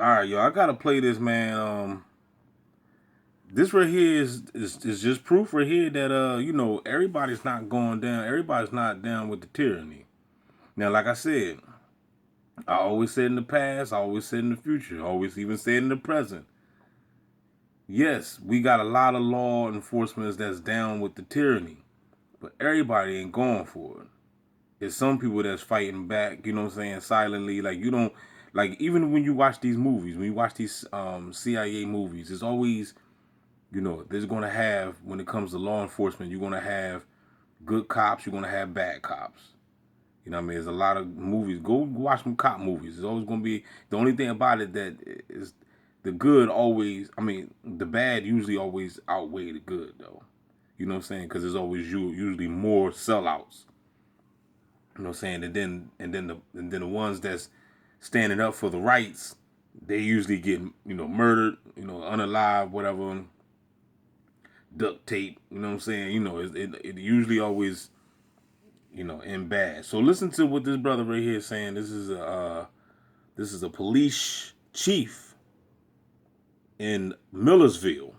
All right, yo, I gotta play this, man. This right here is just proof right here that everybody's not going down. Everybody's not down with the tyranny. Now, like I said, I always said in the past, I always said in the future, I always even said in the present. Yes, we got a lot of law enforcement that's down with the tyranny, but everybody ain't going for it. There's some people that's fighting back, you know what I'm saying, silently. Like, you don't, like, even when you watch these movies, when you watch these CIA movies, it's always, there's going to have, when it comes to law enforcement, you're going to have good cops, you're going to have bad cops. You know what I mean? There's a lot of movies. Go watch some cop movies. It's always going to be, the only thing about it that is the good always, I mean, the bad usually always outweigh the good, though. You know what I'm saying? Because there's always usually more sellouts. You know what I'm saying? And then the ones that's standing up for the rights, they usually get murdered, unalive, whatever, duct tape. You know what I'm saying? It usually always end bad. So listen to what this brother right here is saying. This is a police chief in Millersville.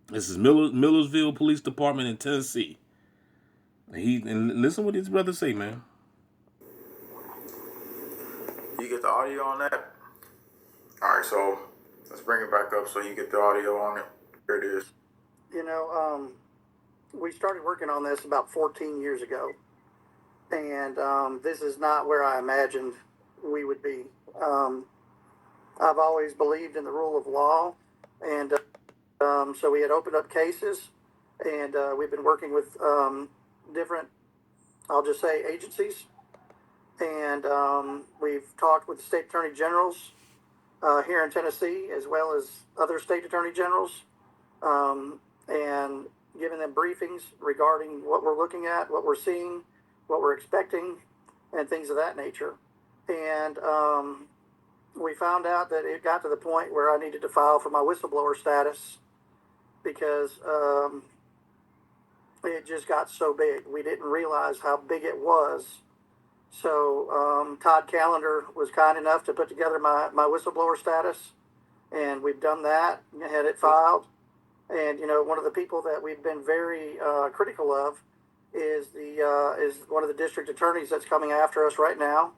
This is Millersville Police Department in Tennessee. And listen what this brother say, man. You get the audio on that? All right, so let's bring it back up so you get the audio on it. Here it is. We started working on this about 14 years ago, and this is not where I imagined we would be. I've always believed in the rule of law, and so we had opened up cases, and we've been working with different, I'll just say, agencies, and we've talked with the state attorney generals here in Tennessee, as well as other state attorney generals, and giving them briefings regarding what we're looking at, what we're seeing, what we're expecting, and things of that nature. And we found out that it got to the point where I needed to file for my whistleblower status because it just got so big. We didn't realize how big it was. So Todd Callender was kind enough to put together my whistleblower status, and we've done that, had it filed. And one of the people that we've been very critical of is one of the district attorneys that's coming after us right now,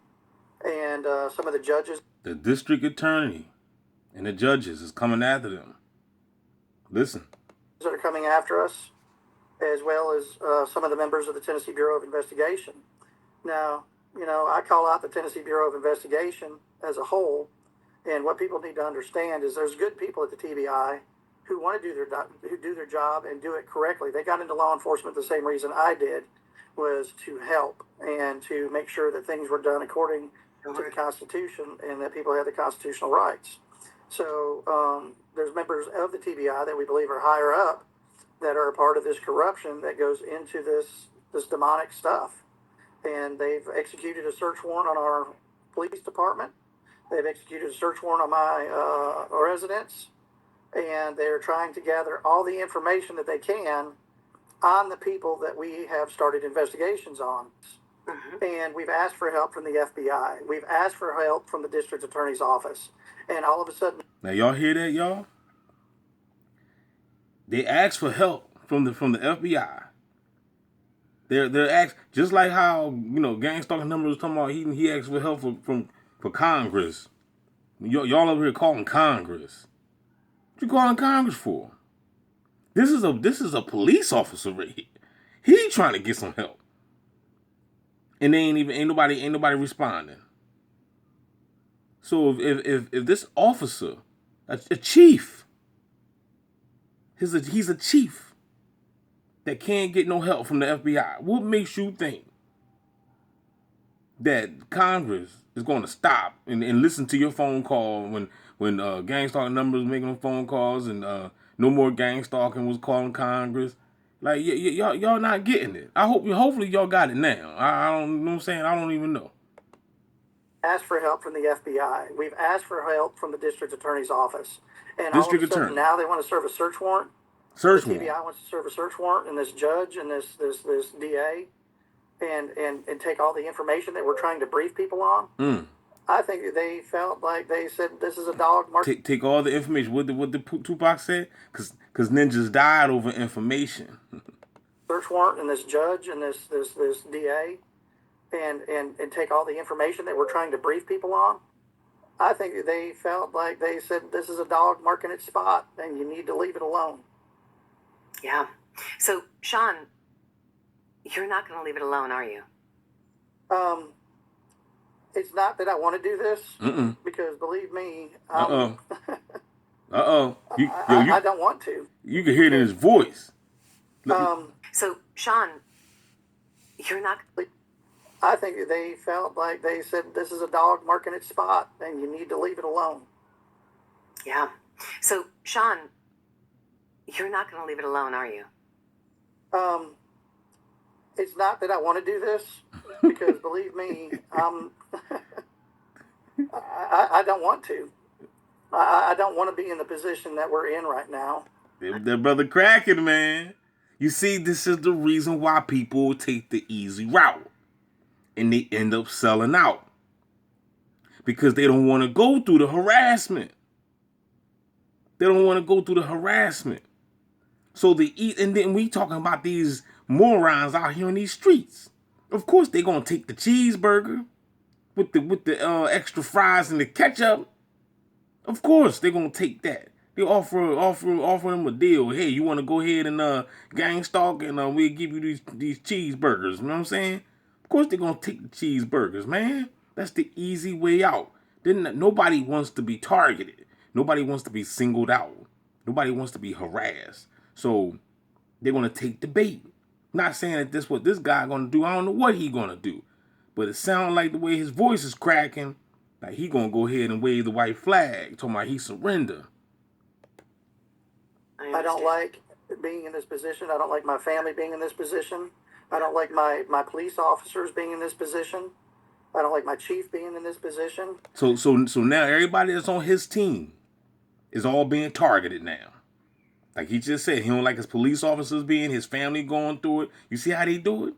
and some of the judges. The district attorney and the judges is coming after them. Listen. That are coming after us, as well as some of the members of the Tennessee Bureau of Investigation. Now, I call out the Tennessee Bureau of Investigation as a whole, and what people need to understand is there's good people at the TBI who want to do their job and do it correctly. They got into law enforcement the same reason I did, was to help and to make sure that things were done according to the Constitution and that people have the constitutional rights. So there's members of the TBI that we believe are higher up that are a part of this corruption that goes into this demonic stuff. And they've executed a search warrant on our police department. They've executed a search warrant on my residence. And they're trying to gather all the information that they can on the people that we have started investigations on. Mm-hmm. And we've asked for help from the FBI. We've asked for help from the district attorney's office. And all of a sudden... Now, y'all hear that, y'all? They asked for help from the FBI. They're asked, just like how, Gang Stalking Number was talking about, he asked for help for Congress. Y'all over here calling Congress. What you calling Congress for? This is a police officer right here. He trying to get some help. And they ain't nobody responding. So if this officer, a chief, he's a chief that can't get no help from the FBI, what makes you think that Congress is going to stop and listen to your phone call when Gang Stalking Numbers making phone calls and No More Gang Stalking was calling Congress? Like, y'all not getting it. Hopefully y'all got it now. I don't know what I'm saying. I don't even know. Asked for help from the FBI. We've asked for help from the district attorney's office. And district all of a sudden now they want to serve a search warrant. The TBI wants to serve a search warrant, and this judge and this DA and take all the information that we're trying to brief people on. I think they felt like they said this is a dog market. Take all the information. What the Tupac said? Cause ninjas died over information. Search warrant and this judge and this DA and take all the information that we're trying to brief people on. I think they felt like they said this is a dog marking its spot and you need to leave it alone. Yeah. So, Sean, you're not going to leave it alone, are you? It's not that I want to do this, because believe me, I don't want to. You can hear it in his voice. So, Sean, you're not. I think they felt like they said this is a dog marking its spot and you need to leave it alone. Yeah. So, Sean, you're not going to leave it alone, are you? It's not that I want to do this, because believe me, I don't want to. I don't want to be in the position that we're in right now. That brother cracking, man. You see, this is the reason why people take the easy route. And they end up selling out. Because they don't want to go through the harassment. They don't want to go through the harassment. So they eat, and then we talking about these morons out here in these streets. Of course they gonna take the cheeseburger with the extra fries and the ketchup. Of course they gonna take that. They offer them a deal. Hey, you want to go ahead and gang stalk, and we'll give you these cheeseburgers. You know what I'm saying? Of course they're gonna take the cheeseburgers, man. That's the easy way out. Nobody wants to be targeted. Nobody wants to be singled out. Nobody wants to be harassed. So they're gonna take the bait. Not saying that this what this guy gonna do. I don't know what he gonna do, but it sounds like the way his voice is cracking, like he gonna go ahead and wave the white flag, talking about he surrender. I don't like being in this position. I don't like my family being in this position. I don't like my police officers being in this position. I don't like my chief being in this position. So now everybody that's on his team is all being targeted now. Like he just said, he don't like his police officers being, his family going through it. You see how they do it?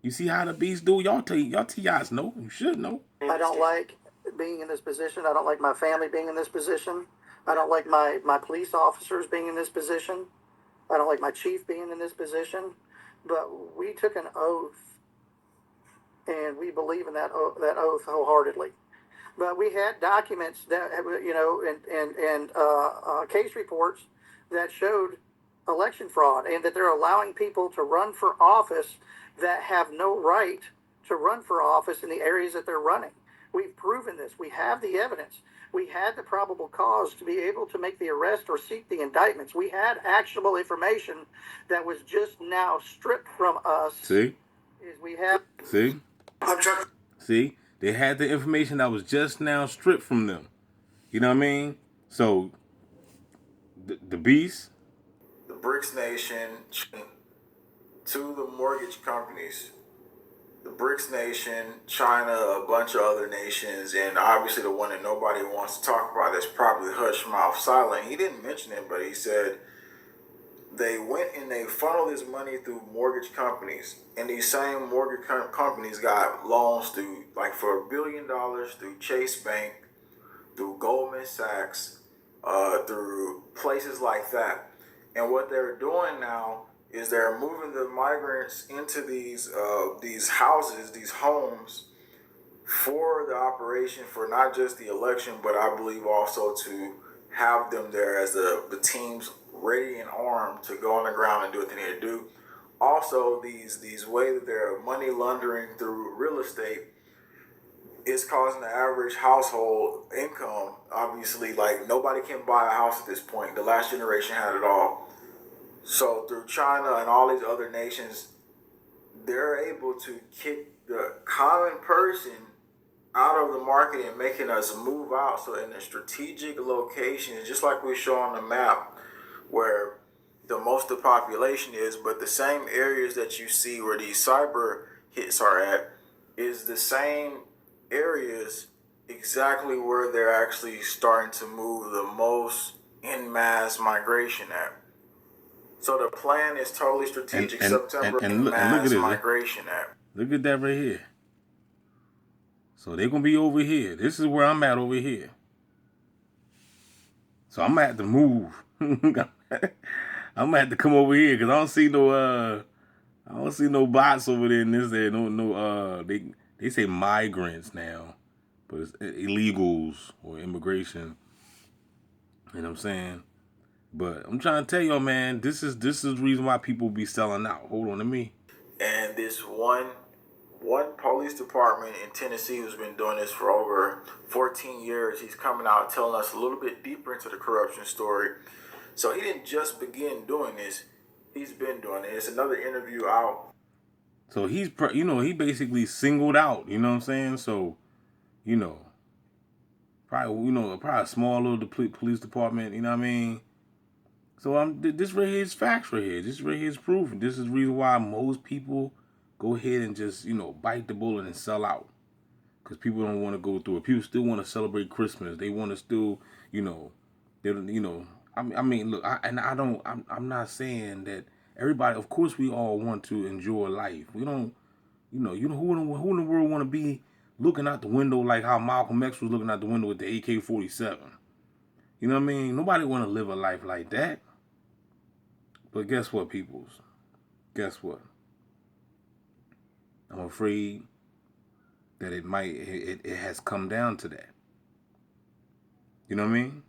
You see how the beast do it? Y'all guys know. You should know. I don't like being in this position. I don't like my family being in this position. I don't like my police officers being in this position. I don't like my chief being in this position. But we took an oath, and we believe in that oath wholeheartedly. But we had documents that, and case reports that showed election fraud, and that they're allowing people to run for office that have no right to run for office in the areas that they're running. We've proven this. We have the evidence. We had the probable cause to be able to make the arrest or seek the indictments. We had actionable information that was just now stripped from us. See? See? See? They had the information that was just now stripped from them. You know what I mean? So, the beast. The BRICS nation to the mortgage companies. The BRICS nation, China, a bunch of other nations, and obviously the one that nobody wants to talk about that's probably hush mouth silent. He didn't mention it, but he said they went and they funneled this money through mortgage companies, and these same mortgage companies got loans through, like for $1 billion through Chase Bank, through Goldman Sachs, through places like that. And what they're doing now is they're moving the migrants into these houses, these homes, for the operation, for not just the election, but I believe also to have them there as the teams ready and armed to go on the ground and do what they need to do. Also, these ways that they're money laundering through real estate is causing the average household income, obviously, like nobody can buy a house at this point. The last generation had it all. So through China and all these other nations, they're able to kick the common person out of the market and making us move out. So in the strategic locations, just like we show on the map, where the most of the population is, but the same areas that you see where these cyber hits are at is the same areas exactly where they're actually starting to move the most en masse migration at. So the plan is totally strategic. September and look at this. Migration app. Look at that right here. So they're gonna be over here. This is where I'm at over here. So I'm gonna have to move. I'm gonna have to come over here because I don't see no bots over there in this there. They say migrants now, but it's illegals or immigration. You know what I'm saying? But I'm trying to tell y'all, man, this is the reason why people be selling out. Hold on to me. And this one police department in Tennessee who's been doing this for over 14 years, he's coming out telling us a little bit deeper into the corruption story. So he didn't just begin doing this. He's been doing it. It's another interview out. So he's, he basically singled out, you know what I'm saying? So, probably a small little police department, you know what I mean? So this right here is facts right here. This right here is proof. And this is the reason why most people go ahead and just, bite the bullet and sell out. Because people don't want to go through it. People still want to celebrate Christmas. They want to still, I mean, look, I'm not saying that everybody, of course we all want to enjoy life. We don't, who in the world want to be looking out the window like how Malcolm X was looking out the window with the AK-47? You know what I mean? Nobody want to live a life like that. But guess what, peoples? Guess what? I'm afraid that it has come down to that. You know what I mean?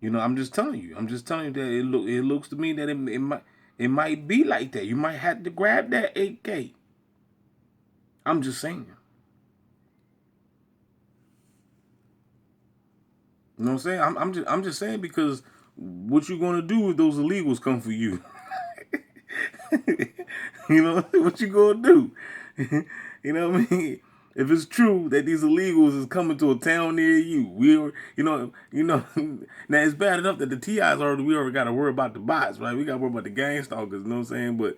I'm just telling you. I'm just telling you that it looks to me that it might be like that. You might have to grab that AK. I'm just saying. You know what I'm saying? I'm just saying because what you gonna do if those illegals come for you? What you gonna do? You know what I mean? If it's true that these illegals is coming to a town near you, now it's bad enough that the TIs we already got to worry about the bots, right? We got to worry about the gang stalkers, you know what I'm saying? But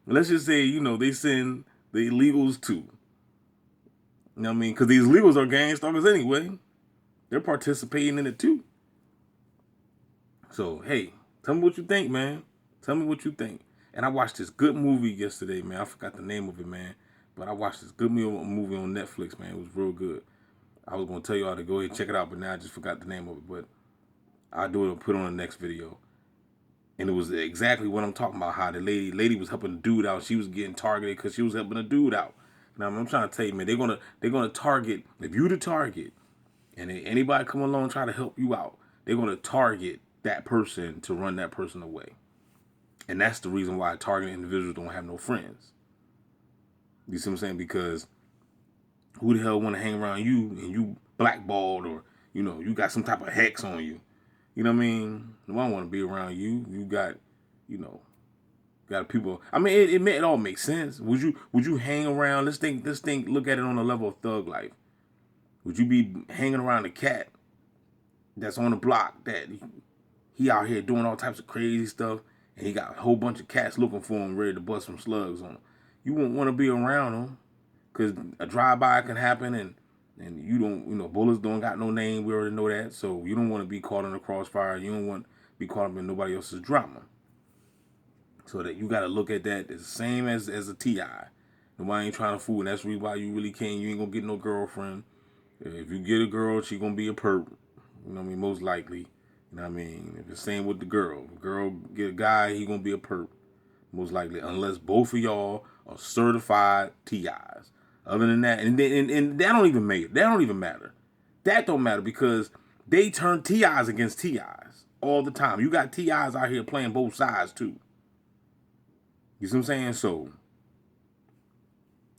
let's just say, they send the illegals too. You know what I mean? Because these illegals are gang stalkers anyway. They're participating in it too. So, hey, tell me what you think, man. Tell me what you think. And I watched this good movie yesterday, man. I forgot the name of it, man. But I watched this good movie on Netflix, man. It was real good. I was going to tell y'all to go ahead and check it out, but now I just forgot the name of it. But I'll do it and put it on the next video. And it was exactly what I'm talking about, how the lady was helping the dude out. She was getting targeted because she was helping the dude out. Now, I'm trying to tell you, man, they're gonna target, if you the target, and anybody come along and try to help you out, they're going to target that person to run that person away. And that's the reason why targeted individuals don't have no friends. You see what I'm saying? Because who the hell want to hang around you and you blackballed or, you got some type of hex on you? You know what I mean? Nobody want to be around you. You got, got people. I mean, it all makes sense. Would you hang around? Let's think, look at it on the level of thug life. Would you be hanging around a cat that's on the block that he out here doing all types of crazy stuff and he got a whole bunch of cats looking for him ready to bust some slugs on him? You won't want to be around him because a drive-by can happen and you don't, bullets don't got no name. We already know that. So you don't want to be caught in the crossfire. You don't want to be caught up in nobody else's drama. So that you got to look at that as the same as a TI. Nobody ain't trying to fool. And that's the reason why you really can't. You ain't going to get no girlfriend. If you get a girl, she going to be a perp. You know what I mean? Most likely. You know what I mean? If it's same with the girl. If a girl get a guy, he going to be a perp. Most likely. Unless both of y'all are certified TIs. Other than that, and that don't even matter. That don't even matter. That don't matter because they turn TIs against TIs all the time. You got TIs out here playing both sides too. You see what I'm saying? So,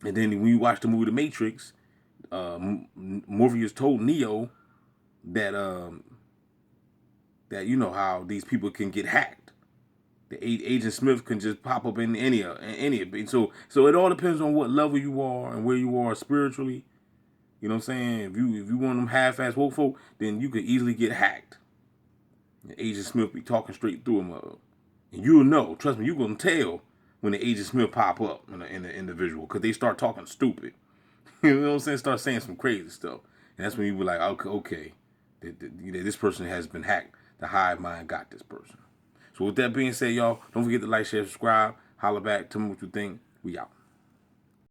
and then when you watch the movie The Matrix, Morpheus told Neo that how these people can get hacked. The Agent Smith can just pop up in any of it. So it all depends on what level you are and where you are spiritually. You know what I'm saying? If you want them half-ass woke folk, then you could easily get hacked. And Agent Smith be talking straight through them, and you'll know. Trust me, you're gonna tell when the Agent Smith pop up in the individual because they start talking stupid. You know what I'm saying? Start saying some crazy stuff, and that's when you be like, okay, this person has been hacked. The hive mind got this person. So with that being said, y'all, don't forget to like, share, subscribe, holler back, tell me what you think. We out.